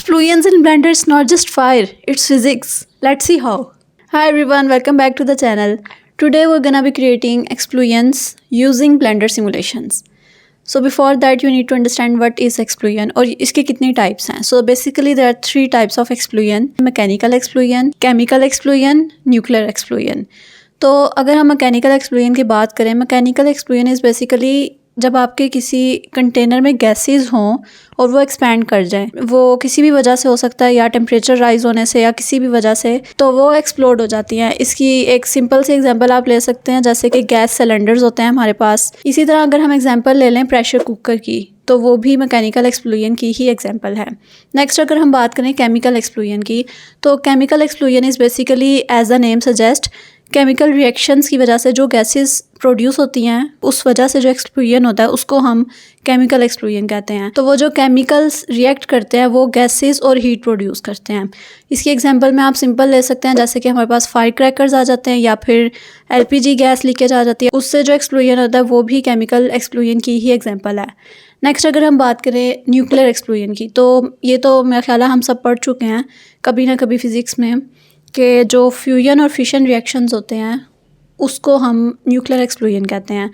Explosions in Blender is not just fire, it's physics. Let's see how. Hi everyone, welcome back to the channel. Today we're gonna be creating explosions using Blender simulations. So before that you need to understand what is explosion और इसके कितने types हैं. So basically there are three types of explosion: mechanical explosion, chemical explosion, nuclear explosion. तो अगर हम mechanical explosion की बात करें, मैकेनिकल एक्सप्लोजन इज़ बेसिकली जब आपके किसी कंटेनर में गैसेस हों और वो एक्सपैंड कर जाएं, वो किसी भी वजह से हो सकता है, या टेम्परेचर राइज होने से या किसी भी वजह से, तो वो एक्सप्लोड हो जाती हैं. इसकी एक सिंपल सी एग्जांपल आप ले सकते हैं, जैसे कि गैस सिलेंडर्स होते हैं हमारे पास. इसी तरह अगर हम एग्जांपल ले लें प्रेशर कुकर की, तो वो भी मैकेनिकल एक्सप्लोजन की ही एग्जांपल है. नेक्स्ट अगर हम बात करें केमिकल एक्सप्लोजन की, तो chemical explosion is basically as the name suggest chemical reactions की वजह से जो गैसेस प्रोड्यूस होती हैं, उस वजह से जो एक्सप्लोजन होता है उसको हम केमिकल एक्सप्लोजन कहते हैं. तो वो जो केमिकल्स रिएक्ट करते हैं वो गैसेस और हीट प्रोड्यूस करते हैं. इसकी एग्जांपल में आप सिंपल ले सकते हैं, जैसे कि हमारे पास फायर क्रैकर्स आ जाते हैं या फिर एलपीजी गैस लीकेज आ जाती है, उससे जो एक्सप्लोजन होता है वो भी केमिकल एक्सप्लोजन की ही एग्जांपल है. नेक्स्ट अगर हम बात करें न्यूक्लियर एक्सप्लोजन की, तो ये तो मेरा ख्याल है हम सब पढ़ चुके हैं कभी ना कभी फिज़िक्स में, कि जो फ्यूजन और फिशन रिएक्शंस होते हैं उसको हम न्यूक्लियर एक्सप्लोजन कहते हैं.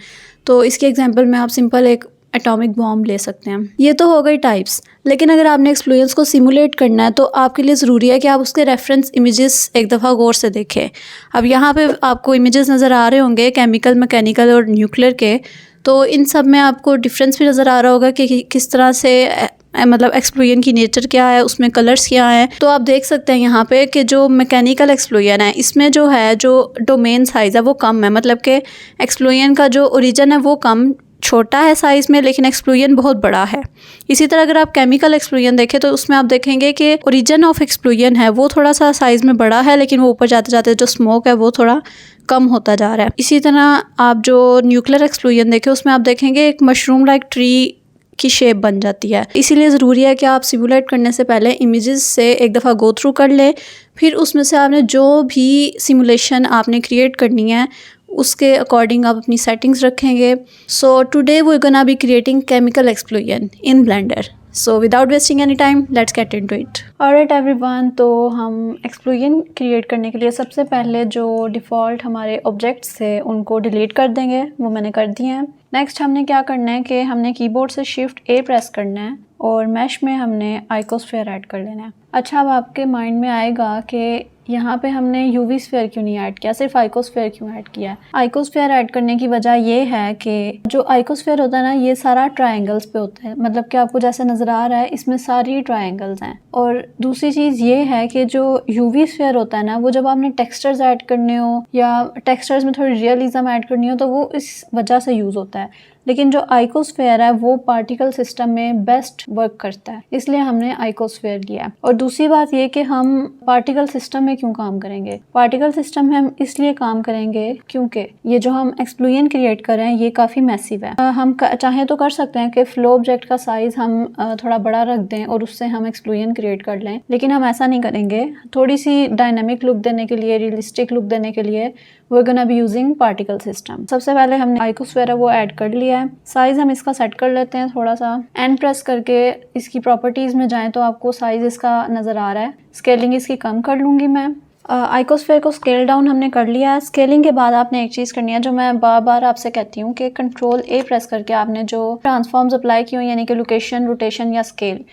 तो इसके एग्जांपल में आप सिंपल एक एटॉमिक बॉम्ब ले सकते हैं. ये तो हो गई टाइप्स, लेकिन अगर आपने एक्सप्लोजन्स को सिमुलेट करना है तो आपके लिए ज़रूरी है कि आप उसके रेफरेंस इमेजेस एक दफ़ा गौर से देखें. अब यहाँ पे आपको इमेजेस नज़र आ रहे होंगे केमिकल, मैकेनिकल और न्यूक्लियर के, तो इन सब में आपको डिफरेंस भी नज़र आ रहा होगा कि किस तरह से मतलब एक्सप्लोजन की नेचर क्या है, उसमें कलर्स क्या हैं. तो आप देख सकते हैं यहाँ पे कि जो मैकेनिकल एक्सप्लोजन है इसमें जो है, जो डोमेन साइज़ है वो कम है, मतलब कि एक्सप्लोजन का जो ओरिजिन है वो कम छोटा है साइज़ में, लेकिन एक्सप्लोजन बहुत बड़ा है. इसी तरह अगर आप केमिकल एक्सप्लोजन देखें तो उसमें आप देखेंगे कि ओरिजिन ऑफ एक्सप्लोजन है वो थोड़ा सा साइज़ में बड़ा है, लेकिन वो ऊपर जाते जाते जो स्मोक है वो थोड़ा कम होता जा रहा है. इसी तरह आप जो न्यूक्लियर एक्सप्लोजन देखें उसमें आप देखेंगे एक मशरूम लाइक ट्री की शेप बन जाती है. इसीलिए ज़रूरी है कि आप सिमुलेट करने से पहले इमेजेस से एक दफ़ा गो थ्रू कर लें, फिर उसमें से आपने जो भी सिमुलेशन आपने क्रिएट करनी है उसके अकॉर्डिंग आप अपनी सेटिंग्स रखेंगे. So today we gonna be creating chemical explosion in Blender. So without wasting any time let's get into it. Alright everyone, तो हम एक्सप्लोजन क्रिएट करने के लिए सबसे पहले जो डिफ़ॉल्ट हमारे ऑब्जेक्ट्स थे उनको डिलीट कर देंगे, वो मैंने कर दिए हैं. नेक्स्ट हमने क्या करना है कि हमने कीबोर्ड से शिफ्ट ए प्रेस करना है और मैश में हमने आइकोस्फेयर ऐड कर लेना है. अच्छा, अब आपके माइंड में आएगा कि यहाँ पे हमने यूवी स्फीयर क्यों नहीं ऐड किया, सिर्फ आइकोस्फेयर क्यों ऐड किया है. आइकोस्फेयर ऐड करने की वजह ये है कि जो आइकोस्फेयर होता है ना, ये सारा ट्रायंगल्स पे होता है, मतलब कि आपको जैसे नज़र आ रहा है इसमें सारी ट्रायंगल्स हैं. और दूसरी चीज़ ये है कि जो यूवी स्फीयर होता है ना, वो जब आपने टेक्सचर्स ऐड करने हो या टेक्सचर्स में थोड़ी रियलिज्म ऐड करनी हो तो वो इस वजह से यूज़ होता है. लेकिन जो आइकोस्फेयर है वो पार्टिकल सिस्टम में बेस्ट वर्क करता है, इसलिए हमने आइकोस्फेयर लिया. और दूसरी बात ये कि हम पार्टिकल सिस्टम में क्यों काम करेंगे. पार्टिकल सिस्टम में हम इसलिए काम करेंगे क्योंकि ये जो हम एक्सप्लोजन क्रिएट कर रहे हैं ये काफ़ी मैसिव है. हम चाहें तो कर सकते हैं कि फ्लो ऑब्जेक्ट का साइज़ हम थोड़ा बड़ा रख दें और उससे हम एक्सप्लोजन क्रिएट कर लें, लेकिन हम ऐसा नहीं करेंगे. थोड़ी सी डायनामिक लुक देने के लिए, रियलिस्टिक लुक देने के लिए we're gonna be using particle system. सबसे पहले हमने आइकोस्फेयर वो ऐड कर लिया है. साइज़ हम इसका सेट कर लेते हैं थोड़ा सा. एन प्रेस करके इसकी प्रॉपर्टीज़ में जाएं तो आपको साइज़ इसका नज़र आ रहा है. स्केलिंग इसकी कम कर लूँगी मैं. आइकोस्फेयर को स्केल डाउन हमने कर लिया है. स्केलिंग के बाद आपने एक चीज़ करनी है जो मैं बार बार आपसे कहती हूँ कि कंट्रोल ए प्रेस करके आपने जो ट्रांसफॉर्म्स अप्लाई किए हो, यानी कि लोकेशन, रोटेशन या स्केल,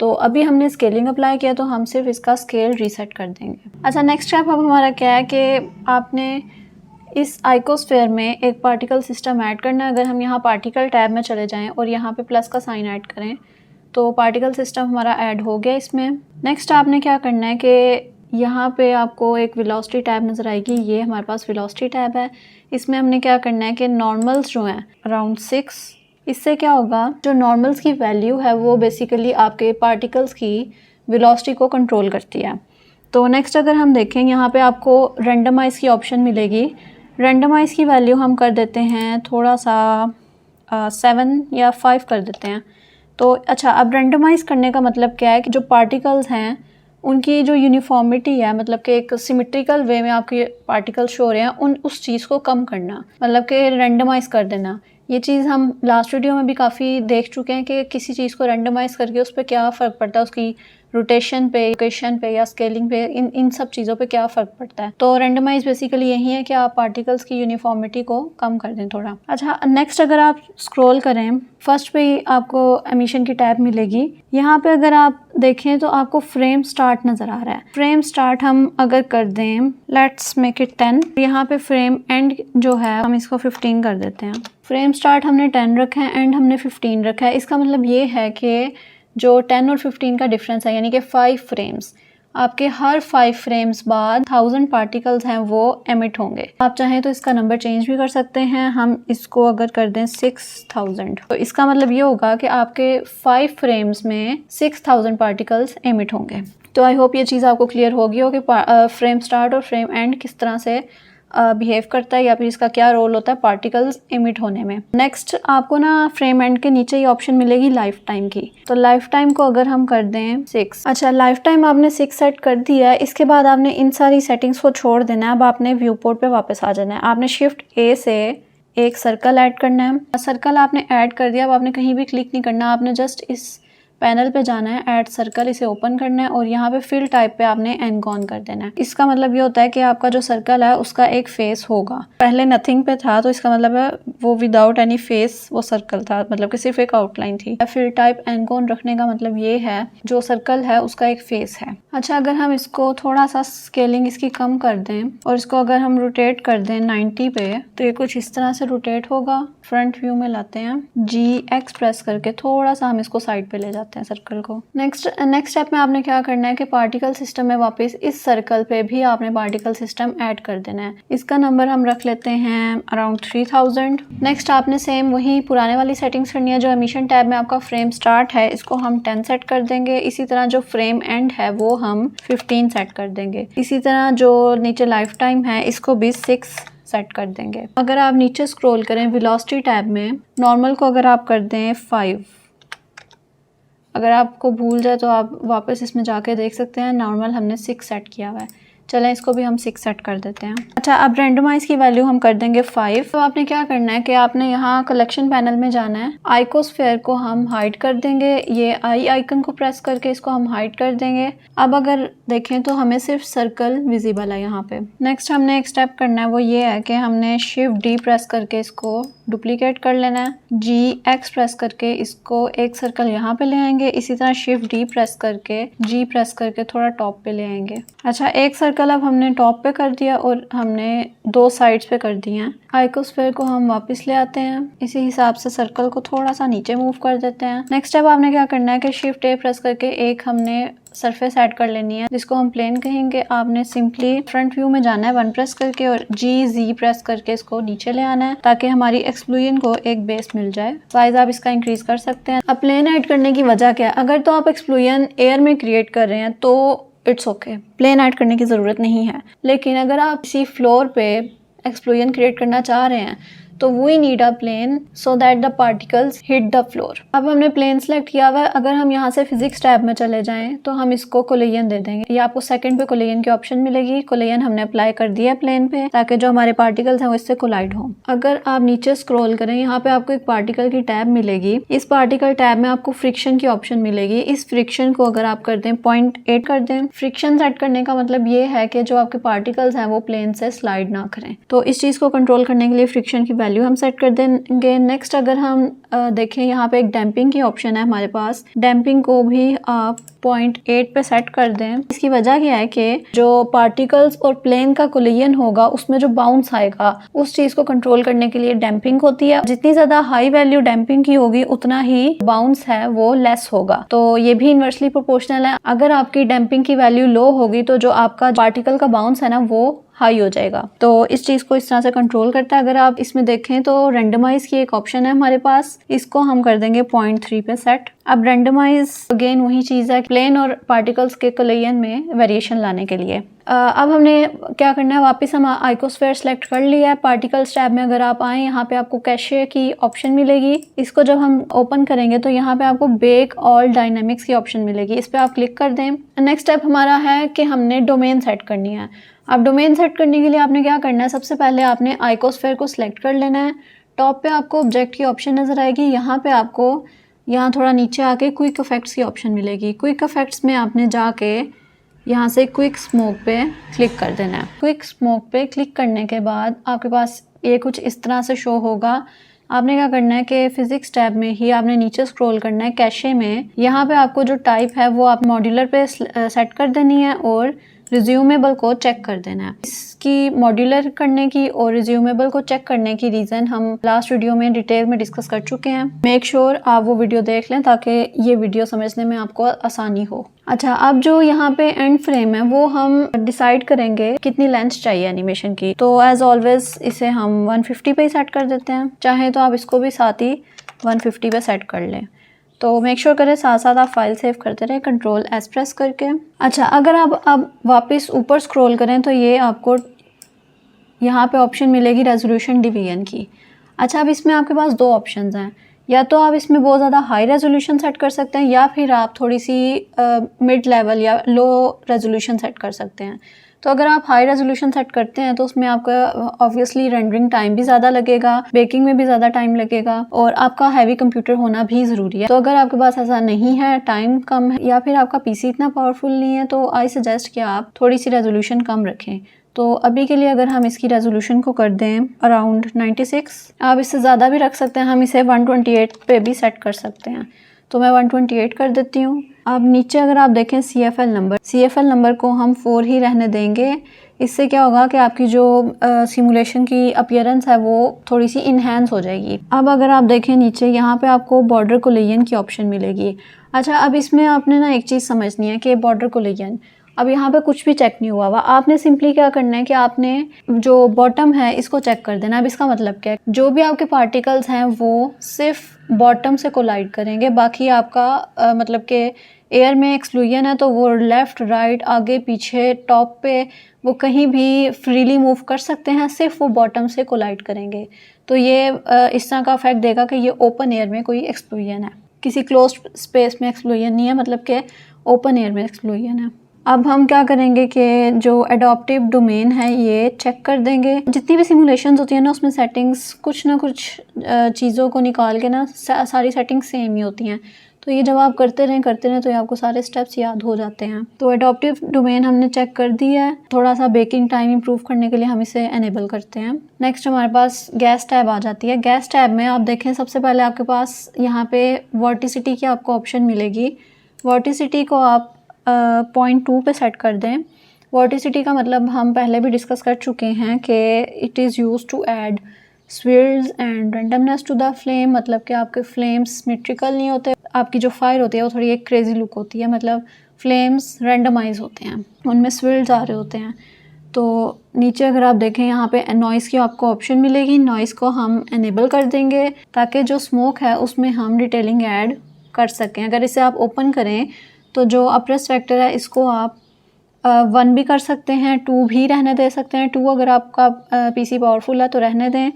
तो अभी हमने स्केलिंग अप्लाई किया तो हम सिर्फ इसका स्केल रीसेट कर देंगे. अच्छा, नेक्स्ट स्टेप अब हमारा क्या है कि आपने इस आइकोस्फेयर में एक पार्टिकल सिस्टम ऐड करना है. अगर हम यहाँ पार्टिकल टैब में चले जाएं और यहाँ पे प्लस का साइन ऐड करें तो पार्टिकल सिस्टम हमारा ऐड हो गया इसमें. नेक्स्ट आपने क्या करना है कि यहाँ पे आपको एक वेलोसिटी टैब नज़र आएगी. ये हमारे पास वेलोसिटी टैब है. इसमें हमने क्या करना है कि नॉर्मल्स जो हैं अराउंड 6, इससे क्या होगा, जो नॉर्मल्स की वैल्यू है वो बेसिकली आपके पार्टिकल्स की वेलोसिटी को कंट्रोल करती है. तो नेक्स्ट अगर हम देखें, यहाँ पे आपको रेंडमाइज़ की ऑप्शन मिलेगी. रेंडमाइज़ की वैल्यू हम कर देते हैं थोड़ा सा 7 या 5 कर देते हैं. तो अच्छा, अब रेंडमाइज़ करने का मतलब क्या है कि जो पार्टिकल्स हैं उनकी जो यूनिफॉर्मिटी है, मतलब कि एक सिमेट्रिकल वे में आपके पार्टिकल शो हो रहे हैं, उस चीज़ को कम करना, मतलब कि रेंडमाइज़ कर देना. ये चीज़ हम लास्ट वीडियो में भी काफ़ी देख चुके हैं कि किसी चीज़ को रेंडमाइज़ करके उस पर क्या फ़र्क पड़ता है, उसकी रोटेशन पे, लोकेशन पे या स्केलिंग पे, इन सब चीज़ों पे क्या फ़र्क पड़ता है। तो रेंडमाइज बेसिकली यही है कि आप पार्टिकल्स की यूनिफॉर्मिटी को कम कर दें थोड़ा। अच्छा, नेक्स्ट अगर आप स्क्रॉल करें, फर्स्ट पे ही आपको एमिशन की टैब मिलेगी। यहाँ पे अगर आप देखें तो आपको फ्रेम स्टार्ट नज़र आ रहा है। फ्रेम स्टार्ट हम अगर कर दें, लेट्स मेक इट 10। यहाँ पे फ्रेम एंड जो है हम इसको 15 कर देते हैं। फ्रेम स्टार्ट हमने 10 रखा है, एंड हमने 15 रखा है। इसका मतलब ये है कि जो 10 और 15 का डिफरेंस है, यानी कि 5 फ्रेम्स, आपके हर 5 फ्रेम्स बाद 1000 पार्टिकल्स हैं वो एमिट होंगे। आप चाहें तो इसका नंबर चेंज भी कर सकते हैं। हम इसको अगर कर दें 6000, तो इसका मतलब ये होगा कि आपके 5 फ्रेम्स में 6000 पार्टिकल्स एमिट होंगे। तो आई होप ये चीज़ आपको क्लियर होगी हो कि फ्रेम स्टार्ट और फ्रेम एंड किस तरह से बिहेव करता है, या फिर इसका क्या रोल होता है पार्टिकल्स इमिट होने में। नेक्स्ट आपको ना फ्रेम एंड के नीचे ही ऑप्शन मिलेगी लाइफ टाइम की। तो लाइफ टाइम को अगर हम कर दें 6। अच्छा, लाइफ टाइम आपने 6 सेट कर दिया है। इसके बाद आपने इन सारी सेटिंग्स को छोड़ देना है। अब आपने व्यू पोर्ट पे वापस आ जाना है। आपने शिफ्ट ए से एक सर्कल ऐड करना है। सर्कल आपने ऐड कर दिया। अब आपने कहीं भी क्लिक नहीं करना, आपने जस्ट इस पैनल पे जाना है, ऐड सर्कल, इसे ओपन करना है और यहाँ पे फिल टाइप पे आपने एनकॉन कर देना है। इसका मतलब ये होता है कि आपका जो सर्कल है उसका एक फेस होगा। पहले नथिंग पे था, तो इसका मतलब है वो विदाउट एनी फेस वो सर्कल था, मतलब कि सिर्फ एक आउटलाइन थी। फिल टाइप एनकॉन रखने का मतलब ये है जो सर्कल है उसका एक फेस है। अच्छा, अगर हम इसको थोड़ा सा स्केलिंग इसकी कम कर दें और इसको अगर हम रोटेट कर दें 90 पे, तो ये कुछ इस तरह से रोटेट होगा। फ्रंट व्यू में लाते हैं, GX प्रेस करके थोड़ा सा हम इसको साइड पे ले जाते हैं सर्कल को। नेक्स्ट स्टेप में आपने क्या करना है कि पार्टिकल सिस्टम में वापस इस सर्कल पे भी आपने पार्टिकल सिस्टम ऐड कर देना है। इसका नंबर हम रख लेते हैं अराउंड 3000। नेक्स्ट आपने सेम वही पुराने वाली सेटिंग्स करनी है। जो एमिशन टैब में आपका फ्रेम स्टार्ट है इसको हम 10 सेट कर देंगे। इसी तरह जो फ्रेम एंड है वो हम 15 सेट कर देंगे। इसी तरह जो नीचे लाइफ टाइम है इसको भी 6 सेट कर देंगे। अगर आप नीचे स्क्रॉल करें वेलोसिटी टैब में, नॉर्मल को अगर आप कर दें 5, अगर आपको भूल जाए तो आप वापस इसमें जाके देख सकते हैं। नॉर्मल हमने 6 सेट किया हुआ है। चलें इसको भी हम 6 सेट कर देते हैं। अच्छा, अब रेंडमाइज की वैल्यू हम कर देंगे 5। तो आपने क्या करना है कि आपने यहाँ कलेक्शन पैनल में जाना है। आइकोस्फेयर को हम हाइड कर देंगे। ये आई आइकन को प्रेस करके इसको हम हाइड कर देंगे। अब अगर देखें तो हमें सिर्फ सर्कल विजिबल है यहाँ पे। नेक्स्ट हमने एक स्टेप करना है, वो ये है कि हमने शिफ्ट D प्रेस करके इसको डुप्लीकेट कर लेना है। GX प्रेस करके इसको एक सर्कल यहाँ पे ले आएंगे। इसी तरह शिफ्ट D प्रेस करके G प्रेस करके थोड़ा टॉप पे ले आएंगे। अच्छा, एक सर्कल अब हमने टॉप पे कर दिया और हमने 2 साइड्स पे कर दिए हैं। आइकोस्फेयर को हम वापस ले आते हैं। इसी हिसाब से सर्कल को थोड़ा सा नीचे मूव कर देते हैं। नेक्स्ट स्टेप आपने क्या करना है कि शिफ्ट A प्रेस करके एक हमने सरफेस ऐड कर लेनी है जिसको हम प्लेन कहेंगे। आपने सिंपली फ्रंट व्यू में जाना है 1 प्रेस करके और Z प्रेस करके इसको नीचे ले आना है ताकि हमारी एक्सप्लोजन को एक बेस मिल जाए। साइज आप इसका इंक्रीज कर सकते हैं। अब प्लेन ऐड करने की वजह क्या है? अगर तो आप एक्सप्लोजन एयर में क्रिएट कर रहे हैं तो इट्स ओके, प्लेन ऐड करने की ज़रूरत नहीं है। लेकिन अगर आप किसी फ्लोर पे एक्सप्लोजन क्रिएट करना चाह रहे हैं तो we need a plane so that the particles hit the floor. अब हमने प्लेन सेलेक्ट किया हुआ है। अगर हम यहाँ से फिजिक्स टैब में चले जाएं तो हम इसको कोलिजन दे देंगे। ये आपको सेकंड पे कोलिजन की ऑप्शन मिलेगी। कोलिजन हमने अप्लाई कर दिया है प्लेन पे ताकि जो हमारे पार्टिकल्स हैं वो इससे कोलाइड हो। अगर आप नीचे स्क्रॉल करें, यहाँ पे आपको एक पार्टिकल की टैब मिलेगी। इस पार्टिकल टैब में आपको फ्रिक्शन की ऑप्शन मिलेगी। इस फ्रिक्शन को अगर आप कर दें 0.8 कर दें। फ्रिक्शन सेट करने का मतलब ये है कि जो आपके पार्टिकल्स हैं वो प्लेन से स्लाइड ना करें। तो इस चीज़ को कंट्रोल करने के लिए फ्रिक्शन की वैल्यू हम सेट कर देंगे। नेक्स्ट अगर हम देखें, यहाँ पे एक डैम्पिंग की ऑप्शन है हमारे पास। डैम्पिंग को भी आप 0.8 पे सेट कर दें। इसकी वजह क्या है कि जो पार्टिकल्स और प्लेन का कोलिजन होगा उसमें जो बाउंस आएगा उस चीज को कंट्रोल करने के लिए डैम्पिंग होती है। जितनी ज्यादा हाई वैल्यू डैम्पिंग की होगी उतना ही बाउंस है वो लेस होगा। तो ये भी इनवर्सली प्रोपोर्शनल है। अगर आपकी डैम्पिंग की वैल्यू लो होगी तो जो आपका पार्टिकल का बाउंस है ना वो हाई हो जाएगा। तो इस चीज को इस तरह से कंट्रोल करता है। अगर आप इसमें देखें तो रेंडमाइज की एक ऑप्शन है हमारे पास, इसको हम कर देंगे 0.3 पे सेट। अब रेंडमाइज अगेन वही चीज है, प्लेन और पार्टिकल्स के कोलिजन में वेरिएशन लाने के लिए। अब हमने क्या करना है, वापस हम आइकोस्फेयर सेलेक्ट कर लिया है। पार्टिकल्स टैब में अगर आप आए, यहाँ पे आपको कैशे की ऑप्शन मिलेगी। इसको जब हम ओपन करेंगे तो यहाँ पे आपको बेक ऑल डायनेमिक्स की ऑप्शन मिलेगी। इस पर आप क्लिक कर दें। नेक्स्ट स्टेप हमारा है कि हमने डोमेन सेट करनी है। अब डोमेन सेट करने के लिए आपने क्या करना है, सबसे पहले आपने आइकोस्फेयर को सिलेक्ट कर लेना है। टॉप पे आपको ऑब्जेक्ट की ऑप्शन नज़र आएगी, यहाँ पे आपको यहाँ थोड़ा नीचे आके क्विक इफ़ेक्ट्स की ऑप्शन मिलेगी। क्विक इफ़ेक्ट्स में आपने जाके यहाँ से क्विक स्मोक पे क्लिक कर देना है। क्विक स्मोक पे क्लिक करने के बाद आपके पास ये कुछ इस तरह से शो होगा। आपने क्या करना है कि फिजिक्स टैब में ही आपने नीचे स्क्रॉल करना है, कैशे में यहाँ पे आपको जो टाइप है वो आप मॉड्यूलर पे सेट कर देनी है और रिज्यूमेबल को चेक कर देना है। इसकी मॉड्यूलर करने की और रिज्यूमेबल को चेक करने की रीज़न हम लास्ट वीडियो में डिटेल में डिस्कस कर चुके हैं। मेक श्योर आप वो वीडियो देख लें ताकि ये वीडियो समझने में आपको आसानी हो। अच्छा, अब जो यहाँ पे एंड फ्रेम है वो हम डिसाइड करेंगे कितनी लेंथ चाहिए एनिमेशन की। तो एज ऑलवेज इसे हम 150 पे सेट कर देते हैं, चाहे तो आप इसको भी साथ ही 150 पे सेट कर लें। तो मेक श्योर करें साथ साथ आप फाइल सेव करते रहें Ctrl+S प्रेस करके। अच्छा, अगर आप अब वापस ऊपर स्क्रॉल करें तो ये आपको यहाँ पे ऑप्शन मिलेगी रेजोल्यूशन डिवीजन की। अच्छा, अब इसमें आपके पास दो ऑप्शंस हैं, या तो आप इसमें बहुत ज़्यादा हाई रेजोल्यूशन सेट कर सकते हैं या फिर आप थोड़ी सी मिड लेवल या लो रेजोल्यूशन सेट कर सकते हैं। तो अगर आप हाई रेजोल्यूशन सेट करते हैं तो उसमें आपका ऑब्वियसली रेंडरिंग टाइम भी ज़्यादा लगेगा, बेकिंग में भी ज़्यादा टाइम लगेगा और आपका हैवी कंप्यूटर होना भी ज़रूरी है। तो अगर आपके पास ऐसा नहीं है, टाइम कम है या फिर आपका पीसी इतना पावरफुल नहीं है, तो आई सजेस्ट कि आप थोड़ी सी रेजोल्यूशन कम रखें। तो अभी के लिए अगर हम इसकी रेजोल्यूशन को कर दें अराउंड 96, आप इससे ज़्यादा भी रख सकते हैं, हम इसे 128 पे भी सेट कर सकते हैं। तो मैं 128 कर देती हूँ। अब नीचे अगर आप देखें CFL नंबर को हम 4 ही रहने देंगे। इससे क्या होगा कि आपकी जो सिमुलेशन की अपीयरेंस है वो थोड़ी सी इन्हेंस हो जाएगी। अब अगर आप देखें नीचे यहाँ पे आपको बॉर्डर कोलिजन की ऑप्शन मिलेगी। अच्छा, अब इसमें आपने ना एक चीज़ समझनी है कि बॉर्डर कोलिजन, अब यहाँ पे कुछ भी चेक नहीं हुआ आपने सिंपली क्या करना है कि आपने जो बॉटम है इसको चेक कर देना। अब इसका मतलब क्या है, जो भी आपके पार्टिकल्स हैं वो सिर्फ बॉटम से कोलाइड करेंगे, बाकी आपका मतलब कि एयर में एक्सक्लूजन है तो वो लेफ़्ट राइट आगे पीछे टॉप पे वो कहीं भी फ्रीली मूव कर सकते हैं, सिर्फ वो बॉटम से कोलाइड करेंगे। तो ये इस तरह का इफेक्ट देगा कि ये ओपन एयर में कोई एक्सक्लूजन है, किसी क्लोज स्पेस में एक्सक्लूजन नहीं है, मतलब कि ओपन एयर में एक्सक्लूजन है। अब हम क्या करेंगे कि जो एडॉप्टिव डोमेन है ये चेक कर देंगे। जितनी भी सिमुलेशंस होती है ना उसमें सेटिंग्स कुछ ना कुछ चीज़ों को निकाल के ना सारी सेटिंग्स सेम ही होती हैं। तो ये जब आप करते रहें तो ये आपको सारे स्टेप्स याद हो जाते हैं। तो एडॉप्टिव डोमेन हमने चेक कर दिया है। थोड़ा सा बेकिंग टाइम इंप्रूव करने के लिए हम इसे एनेबल करते हैं। नेक्स्ट हमारे पास गैस टैब आ जाती है। गैस टैब में आप देखें सबसे पहले आपके पास यहाँ पे वर्टिसिटी की आपको ऑप्शन मिलेगी। वर्टिसिटी को आप 0.2 पे सेट कर दें। वर्टिसिटी का मतलब हम पहले भी डिस्कस कर चुके हैं कि it is use to add swirls and randomness to the flame, मतलब कि आपके फ्लेम्स सिमेट्रिकल नहीं होते, आपकी जो फायर होती है वो थोड़ी एक क्रेजी लुक होती है, मतलब फ्लेम्स रेंडमाइज होते हैं, उनमें स्विर्ल्स आ रहे होते हैं। तो नीचे अगर आप देखें यहाँ पे नॉइज़ की आपको ऑप्शन मिलेगी। नॉइज़ को हम एनेबल कर देंगे ताकि जो स्मोक है उसमें हम डिटेलिंग ऐड कर सकें। अगर इसे आप ओपन करें तो जो अप्रेस फैक्टर है इसको आप 1 भी कर सकते हैं, 2 भी रहने दे सकते हैं। 2 अगर आपका पीसी पावरफुल है तो रहने दें,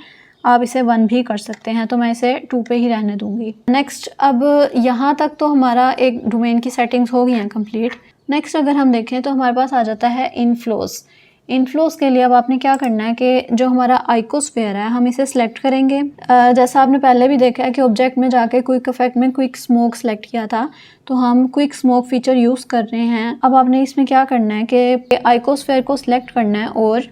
आप इसे 1 भी कर सकते हैं, तो मैं इसे 2 पे ही रहने दूंगी। नेक्स्ट, अब यहाँ तक तो हमारा एक डोमेन की सेटिंग्स हो गई हैं कंप्लीट। नेक्स्ट अगर हम देखें तो हमारे पास आ जाता है इनफ्लोज। इनफ्लोज के लिए अब आपने क्या करना है कि जो हमारा आइकोस्फेयर है हम इसे सिलेक्ट करेंगे। जैसा आपने पहले भी देखा है कि ऑब्जेक्ट में जाके क्विक इफेक्ट में क्विक स्मोक सेलेक्ट किया था, तो हम क्विक स्मोक फीचर यूज़ कर रहे हैं। अब आपने इसमें क्या करना है कि आइकोस्फेयर को सिलेक्ट करना है और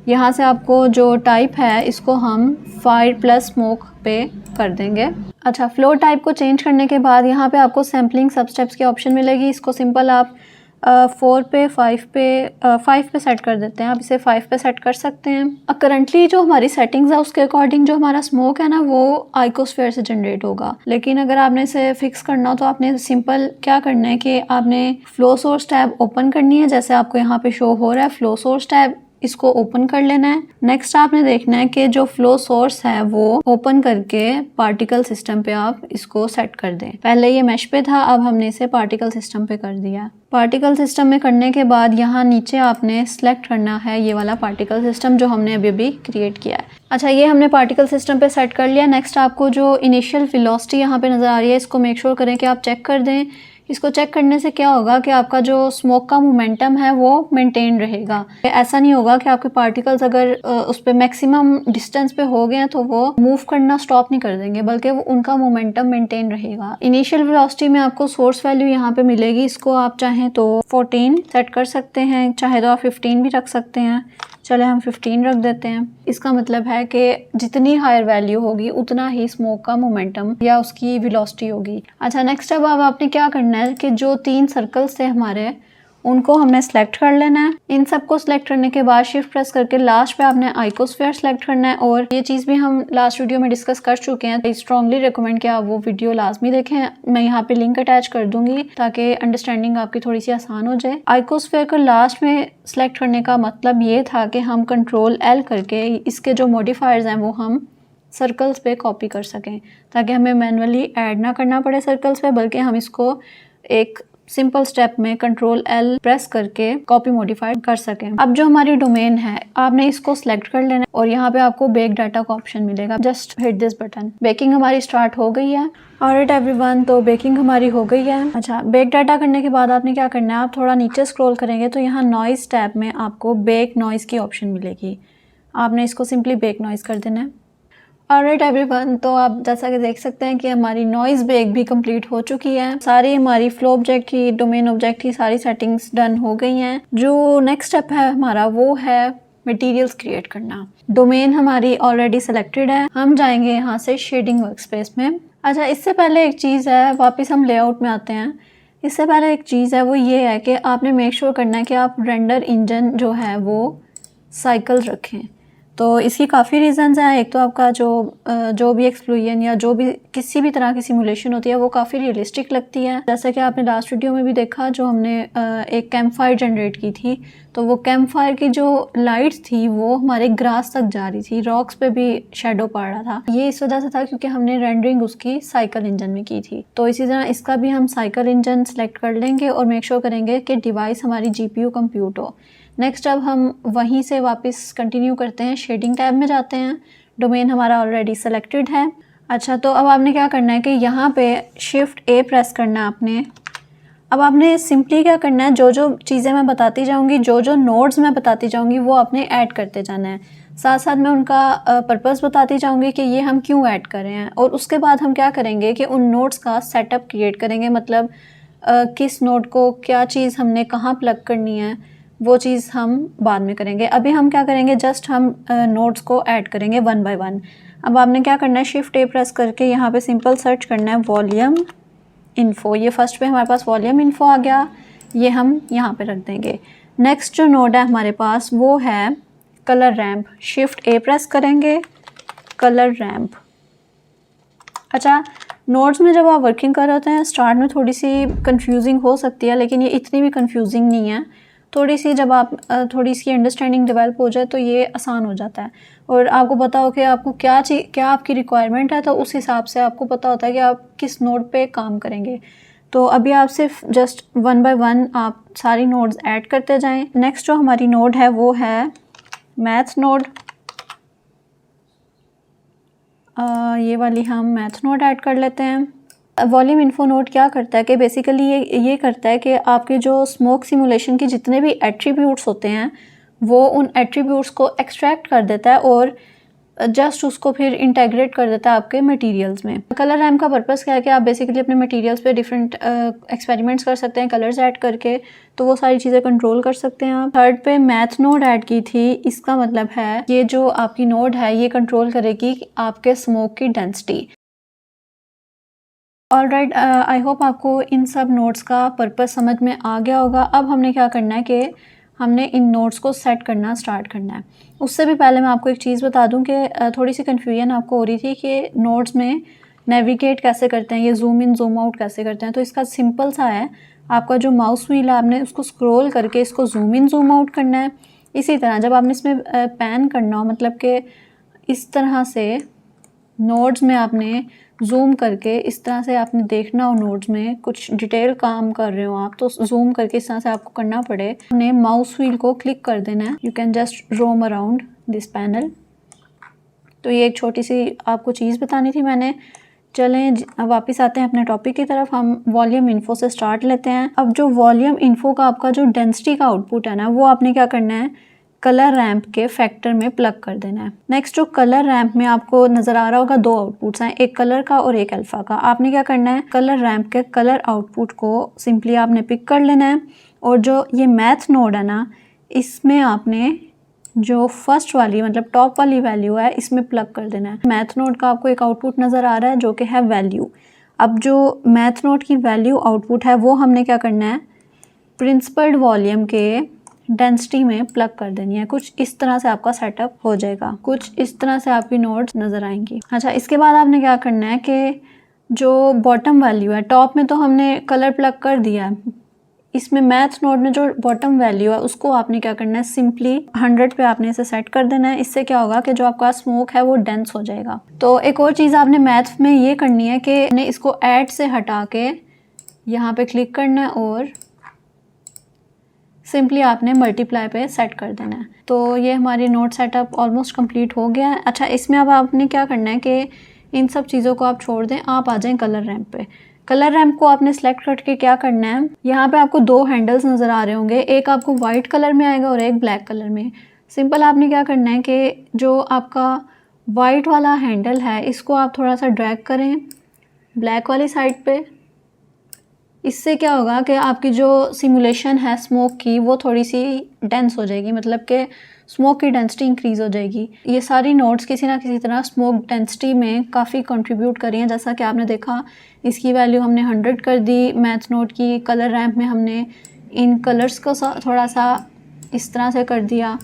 यहाँ से आपको जो टाइप है इसको हम फायर प्लस स्मोक पे कर देंगे। अच्छा, फ्लो टाइप को चेंज करने के बाद यहाँ पे आपको सैम्पलिंग सब स्टेप्स की ऑप्शन मिलेगी। इसको सिंपल आप 5 पे सेट कर देते हैं। आप इसे 5 पे सेट कर सकते हैं। करंटली जो हमारी सेटिंग्स है उसके अकॉर्डिंग जो हमारा स्मोक है ना वो आइकोस्फेयर से जनरेट होगा, लेकिन अगर आपने इसे फिक्स करना हो तो आपने सिंपल क्या करना है कि आपने फ्लो सोर्स टैब ओपन करनी है, जैसे आपको यहाँ पे शो हो रहा है फ्लो सोर्स टैब, इसको ओपन कर लेना है। नेक्स्ट आपने देखना है कि जो फ्लो सोर्स है वो ओपन करके पार्टिकल सिस्टम पे आप इसको सेट कर दें। पहले ये मैश पे था, अब हमने इसे पार्टिकल सिस्टम पे कर दिया। पार्टिकल सिस्टम में करने के बाद यहाँ नीचे आपने सेलेक्ट करना है ये वाला पार्टिकल सिस्टम जो हमने अभी अभी क्रिएट किया है। अच्छा, ये हमने पार्टिकल सिस्टम पे सेट कर लिया। नेक्स्ट आपको जो इनिशियल वेलोसिटी यहाँ पे नज़र आ रही है इसको मेक श्योर करें कि आप चेक कर दें। इसको चेक करने से क्या होगा कि आपका जो स्मोक का मोमेंटम है वो मेंटेन रहेगा। ऐसा नहीं होगा कि आपके पार्टिकल्स अगर उस पर मैक्सिमम डिस्टेंस पे हो गए हैं तो वो मूव करना स्टॉप नहीं कर देंगे, बल्कि वो उनका मोमेंटम मेंटेन रहेगा। इनिशियल वेलोसिटी में आपको सोर्स वैल्यू यहाँ पे मिलेगी। इसको आप चाहें तो 14 सेट कर सकते हैं, चाहे तो आप 15 भी रख सकते हैं। चले हम 15 रख देते हैं। इसका मतलब है कि जितनी हायर वैल्यू होगी उतना ही स्मोक का मोमेंटम या उसकी वेलोसिटी होगी। अच्छा, नेक्स्ट अब आपने क्या करना है कि जो 3 सर्कल्स थे हमारे, उनको हमने सेलेक्ट कर लेना है। इन सबको सिलेक्ट करने के बाद शिफ्ट प्रेस करके लास्ट पे आपने आइकोस्फीयर सेलेक्ट करना है। और ये चीज़ भी हम लास्ट वीडियो में डिस्कस कर चुके हैं, तो स्ट्रांगली रिकमेंड कि आप वो वीडियो लाजमी देखें। मैं यहाँ पे लिंक अटैच कर दूंगी ताकि अंडरस्टैंडिंग आपकी थोड़ी सी आसान हो जाए। आइकोस्फीयर को लास्ट में सेलेक्ट करने का मतलब ये था कि हम कंट्रोल L करके इसके जो मॉडिफायर्स हैं वो हम सर्कल्स पे कॉपी कर सकें, ताकि हमें मैनुअली ऐड ना करना पड़े सर्कल्स पे, बल्कि हम इसको एक सिंपल स्टेप में कंट्रोल L प्रेस करके कॉपी मॉडिफाई कर सकें। अब जो हमारी डोमेन है, आपने इसको सिलेक्ट कर लेना और यहाँ पे आपको बेक डाटा का ऑप्शन मिलेगा। Just hit this button. Baking हमारी स्टार्ट हो गई है। ऑलराइट एवरीवन, तो बेकिंग हमारी हो गई है। अच्छा, बेक डाटा करने के बाद आपने क्या करना है, आप थोड़ा नीचे स्क्रॉल करेंगे तो यहाँ नॉइज टैब में आपको बेक नॉइज की ऑप्शन मिलेगी। आपने इसको सिंपली बेक नॉइज कर देना है। ऑलराइट एवरीवन, तो आप जैसा कि देख सकते हैं कि हमारी नॉइज़ बेक भी कंप्लीट हो चुकी है। सारी हमारी फ्लो ऑब्जेक्ट की, डोमेन ऑब्जेक्ट की सारी सेटिंग्स डन हो गई हैं। जो नेक्स्ट स्टेप है हमारा वो है मटेरियल्स क्रिएट करना। डोमेन हमारी ऑलरेडी सेलेक्टेड है। हम जाएंगे यहाँ से शेडिंग वर्कस्पेस में। अच्छा, इससे पहले एक चीज़ है, वापस हम लेआउट में आते हैं। इससे पहले एक चीज़ है वो ये है कि आपने मेक श्योर करना है कि आप रेंडर इंजन जो है वो साइकिल रखें। तो इसकी काफ़ी रीज़न्स हैं। एक तो आपका जो भी एक्सप्लोजन या जो भी किसी भी तरह की सिमुलेशन होती है वो काफ़ी रियलिस्टिक लगती है। जैसा कि आपने लास्ट वीडियो में भी देखा, जो हमने एक कैंप फायर जनरेट की थी, तो वो कैंप फायर की जो लाइट थी वो हमारे ग्रास तक जा रही थी, रॉक्स पे भी शेडो पड़ रहा था। ये इस वजह से था क्योंकि हमने रेंडरिंग उसकी साइकिल इंजन में की थी। तो इसी तरह इसका भी हम साइकिल इंजन सेलेक्ट कर लेंगे और मेक श्योर करेंगे कि डिवाइस हमारी GPU कंप्यूट हो। नेक्स्ट अब हम वहीं से वापस कंटिन्यू करते हैं, शेडिंग टैब में जाते हैं। डोमेन हमारा ऑलरेडी सेलेक्टेड है। अच्छा, तो अब आपने क्या करना है कि यहाँ पे शिफ्ट A प्रेस करना है आपने। अब आपने सिंपली क्या करना है, जो जो चीज़ें मैं बताती जाऊँगी, जो जो नोड्स मैं बताती जाऊँगी वो आपने ऐड करते जाना है। साथ साथ मैं उनका पर्पस बताती जाऊँगी कि ये हम क्यों ऐड कर रहे हैं। और उसके बाद हम क्या करेंगे कि उन नोड्स का सेटअप क्रिएट करेंगे, मतलब किस नोड को क्या चीज़ हमने कहाँ प्लग करनी है, वो चीज़ हम बाद में करेंगे। अभी हम क्या करेंगे, जस्ट हम नोड्स को ऐड करेंगे 1 बाय 1। अब आपने क्या करना है, शिफ्ट A प्रेस करके यहाँ पे सिंपल सर्च करना है वॉल्यूम इन्फो। ये फर्स्ट पे हमारे पास वॉल्यूम इन्फो आ गया, ये हम यहाँ पे रख देंगे। नेक्स्ट जो नोड है हमारे पास वो है colour ramp. Shift A press करेंगे, कलर रैम्प। अच्छा, नोड्स में जब आप वर्किंग कर रहे होते हैं स्टार्ट में थोड़ी सी कंफ्यूजिंग हो सकती है, लेकिन ये इतनी भी कंफ्यूजिंग नहीं है। थोड़ी सी जब आप थोड़ी सी अंडरस्टैंडिंग डेवलप हो जाए तो ये आसान हो जाता है। और आपको पता हो कि आपको क्या आपकी रिक्वायरमेंट है, तो उस हिसाब से आपको पता होता है कि आप किस नोड पे काम करेंगे। तो अभी आप सिर्फ जस्ट 1 बाय 1 आप सारी नोड्स ऐड करते जाएं। नेक्स्ट जो हमारी नोड है वो है मैथ नोड। ये वाली हम मैथ नोड ऐड कर लेते हैं। वॉल्यूम इन्फो नोड क्या करता है कि बेसिकली ये करता है कि आपके जो स्मोक सिमुलेशन के जितने भी एट्रीब्यूट्स होते हैं वो उन एट्रीब्यूट्स को एक्सट्रैक्ट कर देता है और जस्ट उसको फिर इंटेग्रेट कर देता है आपके मटेरियल्स में। कलर रैम्प का पर्पस क्या है कि आप बेसिकली अपने मटेरियल्स पे डिफरेंट एक्सपेरिमेंट्स कर सकते हैं कलर्स ऐड करके, तो वो सारी चीज़ें कंट्रोल कर सकते हैं आप। थर्ड पे मैथ नोड ऐड की थी। इसका मतलब है ये जो आपकी नोड है ये कंट्रोल करेगी आपके स्मोक की डेंसिटी। ऑलराइट, आई होप आपको इन सब नोट्स का पर्पस समझ में आ गया होगा। अब हमने क्या करना है कि हमने इन नोट्स को सेट करना स्टार्ट करना है। उससे भी पहले मैं आपको एक चीज़ बता दूं कि थोड़ी सी कन्फ्यूजन आपको हो रही थी कि नोट्स में नेविगेट कैसे करते हैं, ये जूम इन जूम आउट कैसे करते हैं। तो इसका सिंपल सा है, आपका जो माउस व्हील है आपने उसको स्क्रॉल करके इसको जूम इन जूम आउट करना है। इसी तरह जब आपने इसमें पैन करना हो, मतलब कि इस तरह से नोड्स में आपने जूम करके इस तरह से आपने देखना हो, नोड्स में कुछ डिटेल काम कर रहे हो आप, तो जूम करके इस तरह से आपको करना पड़े। आपने माउस व्हील को क्लिक कर देना है। You can just roam around this panel. तो ये एक छोटी सी आपको चीज़ बतानी थी मैंने चलें अब वापस आते हैं अपने टॉपिक की तरफ। हम वॉल्यूम इन्फो से स्टार्ट लेते हैं। अब जो वॉल्यूम इन्फो का आपका जो डेंसिटी का आउटपुट है ना, वो आपने क्या करना है, कलर रैंप के फैक्टर में प्लग कर देना है। नेक्स्ट जो कलर रैंप में आपको नज़र आ रहा होगा दो आउटपुट्स हैं, एक कलर का और एक अल्फ़ा का। आपने क्या करना है, कलर रैंप के कलर आउटपुट को सिंपली आपने पिक कर लेना है और जो ये मैथ नोड है ना, इसमें आपने जो फर्स्ट वाली मतलब टॉप वाली वैल्यू है इसमें प्लग कर देना है। मैथ नोड का आपको एक आउटपुट नज़र आ रहा है जो कि है वैल्यू। अब जो मैथ नोड की वैल्यू आउटपुट है वो हमने क्या करना है, प्रिंसिपल्ड वॉल्यूम के डेंसिटी में प्लग कर देनी है। कुछ इस तरह से आपका सेटअप हो जाएगा, कुछ इस तरह से आपकी नोड्स नज़र आएंगी। अच्छा, इसके बाद आपने क्या करना है कि जो बॉटम वैल्यू है, टॉप में तो हमने कलर प्लग कर दिया है, इसमें मैथ नोड में जो बॉटम वैल्यू है उसको आपने क्या करना है, सिंपली 100 पे आपने इसे सेट कर देना है। इससे क्या होगा कि जो आपका स्मोक है वो डेंस हो जाएगा। तो एक और चीज़ आपने मैथ में ये करनी है कि आपने इसको ऐड से हटा के यहाँ पे क्लिक करना है और सिंपली आपने मल्टीप्लाई पे सेट कर देना है। तो ये हमारी नोट सेटअप ऑलमोस्ट कंप्लीट हो गया है। अच्छा, इसमें अब आपने क्या करना है कि इन सब चीज़ों को आप छोड़ दें, आप आ जाएं कलर रैंप पे। कलर रैंप को आपने सेलेक्ट करके क्या करना है, यहाँ पे आपको दो हैंडल्स नज़र आ रहे होंगे, एक आपको वाइट कलर में आएगा और एक ब्लैक कलर में। सिंपल आपने क्या करना है कि जो आपका वाइट वाला हैंडल है इसको आप थोड़ा सा ड्रैग करें ब्लैक वाली साइड पे। इससे क्या होगा कि आपकी जो सिमुलेशन है स्मोक की वो थोड़ी सी डेंस हो जाएगी, मतलब कि स्मोक की डेंसिटी इंक्रीज़ हो जाएगी। ये सारी नोट्स किसी ना किसी तरह स्मोक डेंसिटी में काफ़ी कंट्रीब्यूट करी हैं। जैसा कि आपने देखा, इसकी वैल्यू हमने 100 कर दी मैथ नोट की, कलर रैंप में हमने इन कलर्स को थोड़ा सा इस तरह से कर दिया।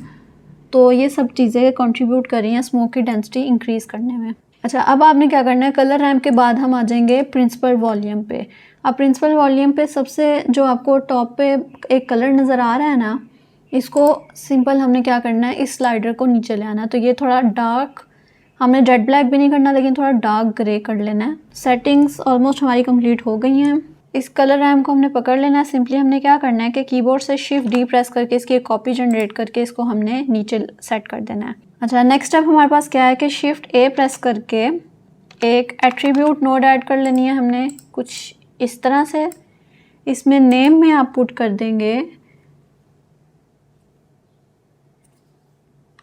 तो ये सब चीज़ें कंट्रीब्यूट कर रही हैं स्मोक की डेंसिटी इंक्रीज़ करने में। अच्छा, अब आपने क्या करना है, कलर रैंप के बाद हम आ जाएंगे प्रिंसिपल वॉल्यूम पे। अब प्रिंसिपल वॉल्यूम पे सबसे जो आपको टॉप पे एक कलर नज़र आ रहा है ना, इसको सिंपल हमने क्या करना है, इस स्लाइडर को नीचे ले आना है। तो ये थोड़ा डार्क, हमने जेट ब्लैक भी नहीं करना लेकिन थोड़ा डार्क ग्रे कर लेना है। सेटिंग्स ऑलमोस्ट हमारी कंप्लीट हो गई हैं। इस कलर रैम को हमने पकड़ लेना है। सिंपली हमने क्या करना है कि कीबोर्ड से शिफ्ट डी प्रेस करके इसकी एक कॉपी जनरेट करके इसको हमने नीचे सेट कर देना है। अच्छा, नेक्स्ट स्टेप हमारे पास क्या है कि शिफ्ट ए प्रेस करके एक एट्रीब्यूट नोड ऐड कर लेनी है हमने कुछ इस तरह से। इसमें नेम में आप पुट कर देंगे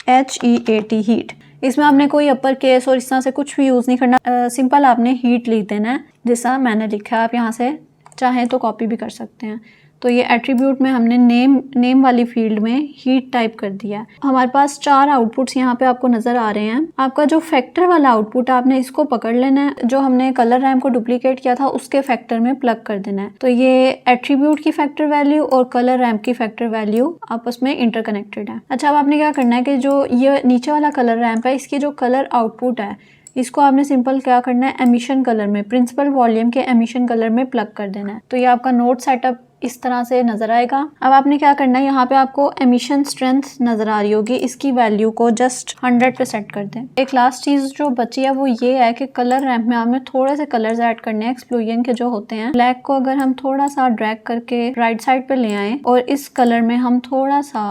HEAT हीट। इसमें आपने कोई अपर केस और इस तरह से कुछ भी यूज़ नहीं करना, सिंपल आपने हीट लिख देना है जैसा मैंने लिखा है। आप यहाँ से चाहें तो कॉपी भी कर सकते हैं। तो ये एट्रीब्यूट में हमने नेम वाली फील्ड में हीट टाइप कर दिया है। हमारे पास 4 आउटपुट्स यहाँ पे आपको नज़र आ रहे हैं। आपका जो फैक्टर वाला आउटपुट है आपने इसको पकड़ लेना है, जो हमने कलर रैम को डुप्लीकेट किया था उसके फैक्टर में प्लग कर देना है। तो ये एट्रीब्यूट की फैक्टर वैल्यू और कलर रैम की फैक्टर वैल्यू आपस में इंटरकनेक्टेड है। अच्छा, अब आपने क्या करना है कि जो ये नीचे वाला कलर रैम्प है इसकी जो कलर आउटपुट है इसको आपने सिंपल क्या करना है, एमिशन कलर में, प्रिंसिपल वॉल्यूम के एमिशन कलर में प्लग कर देना है। तो ये आपका नोट सेटअप इस तरह से नज़र आएगा। अब आपने क्या करना है, यहाँ पे आपको एमिशन स्ट्रेंथ नज़र आ रही होगी, इसकी वैल्यू को जस्ट 100 पे सेट कर दें। एक लास्ट चीज़ जो बची है वो ये है कि कलर रैंप में हमें थोड़े से कलर्स ऐड करने हैं एक्सप्लोजन के जो होते हैं। ब्लैक को अगर हम थोड़ा सा ड्रैग करके राइट साइड पे ले आएँ और इस कलर में हम थोड़ा सा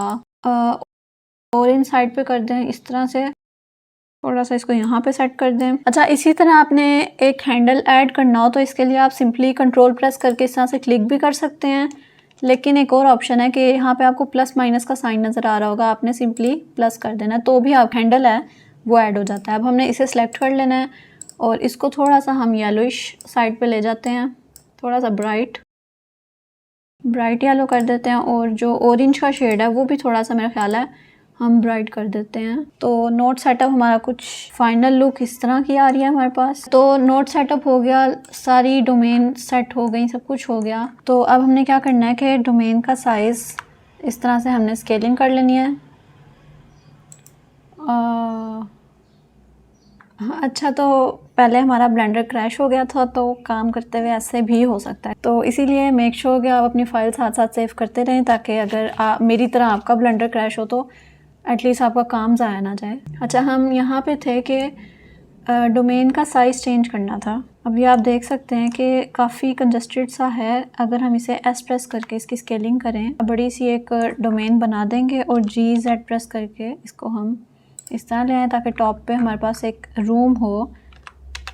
ऑरेंज साइड पे कर दें, इस तरह से थोड़ा सा इसको यहाँ पे सेट कर दें। अच्छा, इसी तरह आपने एक हैंडल ऐड करना हो तो इसके लिए आप सिंपली कंट्रोल प्रेस करके इस तरह से क्लिक भी कर सकते हैं। लेकिन एक और ऑप्शन है कि यहाँ पे आपको प्लस माइनस का साइन नज़र आ रहा होगा, आपने सिंपली प्लस कर देना है तो भी आप हैंडल है वो ऐड हो जाता है। अब हमने इसे सेलेक्ट कर लेना है और इसको थोड़ा सा हम येलोइश साइड पे ले जाते हैं, थोड़ा सा ब्राइट येलो कर देते हैं और जो ऑरेंज का शेड है वो भी थोड़ा सा मेरा ख्याल है हम ब्राइट कर देते हैं। तो नोट सेटअप हमारा कुछ फाइनल लुक इस तरह की आ रही है हमारे पास। तो नोट सेटअप हो गया, सारी डोमेन सेट हो गई, सब कुछ हो गया। तो अब हमने क्या करना है कि डोमेन का साइज़ इस तरह से हमने स्केलिंग कर लेनी है। अच्छा, तो पहले हमारा ब्लेंडर क्रैश हो गया था तो काम करते हुए ऐसे भी हो सकता है, तो इसीलिए मेक श्योर कि आप अपनी फाइल साथ साथ सेव करते रहें ताकि अगर मेरी तरह आपका ब्लेंडर क्रैश हो तो एटलीस्ट आपका काम ज़ाया ना जाए। अच्छा, हम यहाँ पे थे कि डोमेन का साइज़ चेंज करना था। अभी आप देख सकते हैं कि काफ़ी कंजस्टेड सा है। अगर हम इसे एस प्रेस करके इसकी स्केलिंग करें, बड़ी सी एक डोमेन बना देंगे और GZ प्रेस करके इसको हम इस तरह ले आएँ ताकि टॉप पे हमारे पास एक रूम हो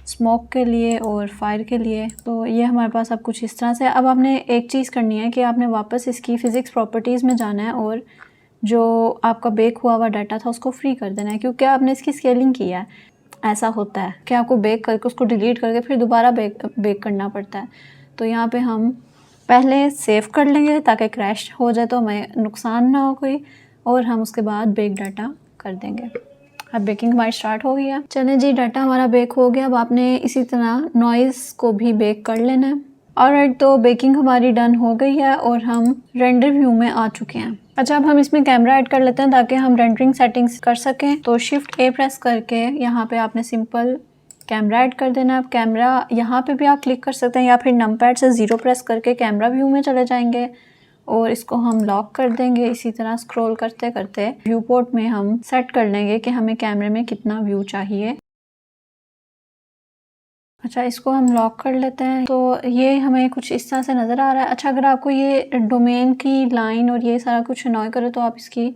स्मोक के लिए और फायर के लिए। तो ये हमारे पास अब कुछ इस तरह से। अब आपने एक चीज़ करनी है कि आपने वापस इसकी फ़िज़िक्स प्रॉपर्टीज़ में जाना है और जो आपका बेक हुआ हुआ डाटा था उसको फ्री कर देना है, क्योंकि आपने इसकी स्केलिंग किया है। ऐसा होता है कि आपको बेक करके उसको डिलीट करके फिर दोबारा बेक करना पड़ता है। तो यहाँ पे हम पहले सेव कर लेंगे ताकि क्रैश हो जाए तो हमें नुकसान ना हो कोई, और हम उसके बाद बेक डाटा कर देंगे। अब बेकिंग हमारी स्टार्ट हो गई है। चलिए जी, डाटा हमारा बेक हो गया। अब आपने इसी तरह नॉइज़ को भी बेक कर लेना है। ऑलराइट, तो बेकिंग हमारी डन हो गई है और हम रेंडर व्यू में आ चुके हैं। अच्छा, अब हम इसमें कैमरा ऐड कर लेते हैं ताकि हम रेंडरिंग सेटिंग्स कर सकें। तो शिफ्ट A प्रेस करके यहाँ पे आपने सिंपल कैमरा ऐड कर देना है। अब कैमरा यहाँ पे भी आप क्लिक कर सकते हैं या फिर नंपैड से 0 प्रेस करके कैमरा व्यू में चले जाएंगे और इसको हम लॉक कर देंगे। इसी तरह स्क्रॉल करते करते व्यू पोर्ट में हम सेट कर लेंगे कि हमें कैमरे में कितना व्यू चाहिए। अच्छा, इसको हम लॉक कर लेते हैं। तो ये हमें कुछ इस तरह से नज़र आ रहा है। अच्छा, अगर आपको ये डोमेन की लाइन और ये सारा कुछ अनॉय करे तो आप इसकी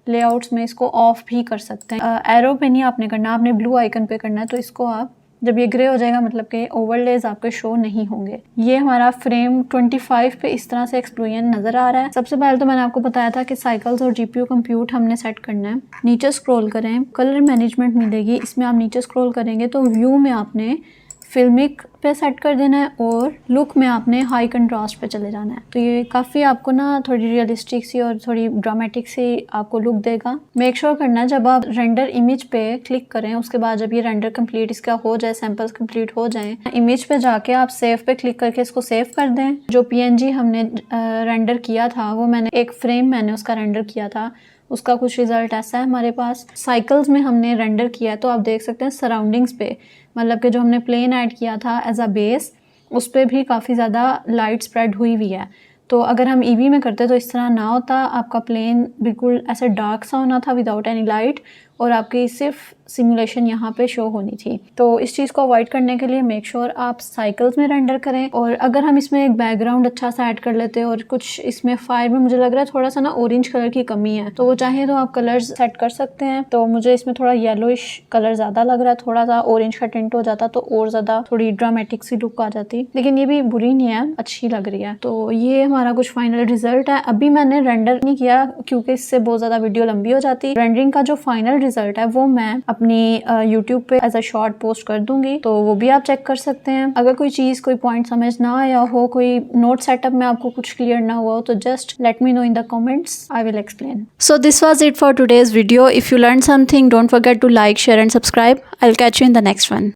लेआउट्स में इसको ऑफ भी कर सकते हैं। एरो पे नहीं आपने करना, आपने ब्लू आइकन पे करना है। तो इसको आप जब ये ग्रे हो जाएगा मतलब कि ओवरलेज आपके शो नहीं होंगे। ये हमारा फ्रेम 25 पे इस तरह से एक्सप्लोजन नज़र आ रहा है। सबसे पहले तो मैंने आपको बताया था कि साइकिल्स और जीपीयू कंप्यूट हमने सेट करना है। नीचे स्क्रॉल करें, कलर मैनेजमेंट मिलेगी, इसमें आप नीचे स्क्रॉल करेंगे तो व्यू में आपने फिल्मिक पे सेट कर देना है और लुक में आपने हाई कंट्रास्ट पे चले जाना है। तो ये काफ़ी आपको ना थोड़ी रियलिस्टिक सी और थोड़ी ड्रामेटिक सी आपको लुक देगा। मेक श्योर करना जब आप रेंडर इमेज पे क्लिक करें उसके बाद जब ये रेंडर कंप्लीट इसका हो जाए, सैंपल्स कंप्लीट हो जाए, इमेज पे जाके आप सेव पे क्लिक करके इसको सेव कर दें। जो PNG हमने रेंडर किया था वो मैंने एक फ्रेम मैंने उसका रेंडर किया था, उसका कुछ रिजल्ट ऐसा है हमारे पास। साइकिल्स में हमने रेंडर किया है तो आप देख सकते हैं सराउंडिंग्स पे, मतलब कि जो हमने प्लेन ऐड किया था एज अ बेस उस पर भी काफ़ी ज़्यादा लाइट स्प्रेड हुई हुई है। तो अगर हम EV में करते तो इस तरह ना होता, आपका प्लेन बिल्कुल ऐसे डार्क सा होना था विदाउट एनी लाइट और आपकी सिर्फ सिमुलेशन यहाँ पे शो होनी थी। तो इस चीज़ को अवॉइड करने के लिए मेक श्योर आप साइकिल्स में रेंडर करें। और अगर हम इसमें एक बैकग्राउंड अच्छा सा ऐड कर लेते हैं और कुछ इसमें फायर में मुझे लग रहा है थोड़ा सा ना ऑरेंज कलर की कमी है, तो वो चाहे तो आप कलर्स सेट कर सकते हैं। तो मुझे इसमें थोड़ा येलोइश कलर ज़्यादा लग रहा है, थोड़ा सा ऑरेंज का टिंट हो जाता तो और ज़्यादा थोड़ी ड्रामेटिक सी लुक आ जाती, लेकिन ये भी बुरी नहीं है, अच्छी लग रही है। तो ये हमारा कुछ फाइनल रिजल्ट है। अभी मैंने रेंडर नहीं किया क्योंकि इससे बहुत ज़्यादा वीडियो लंबी हो जाती। रेंडरिंग का जो फाइनल रिजल्ट है वो मैं अपनी YouTube पे एज अ शॉर्ट पोस्ट कर दूंगी, तो वो भी आप चेक कर सकते हैं। अगर कोई चीज़ कोई पॉइंट समझ ना आया हो, कोई नोट सेटअप में आपको कुछ क्लियर ना हुआ हो तो just let me know in the comments, I will explain. So this was it for today's video. If you learn something don't forget to like, share and subscribe. I will catch you in the next one.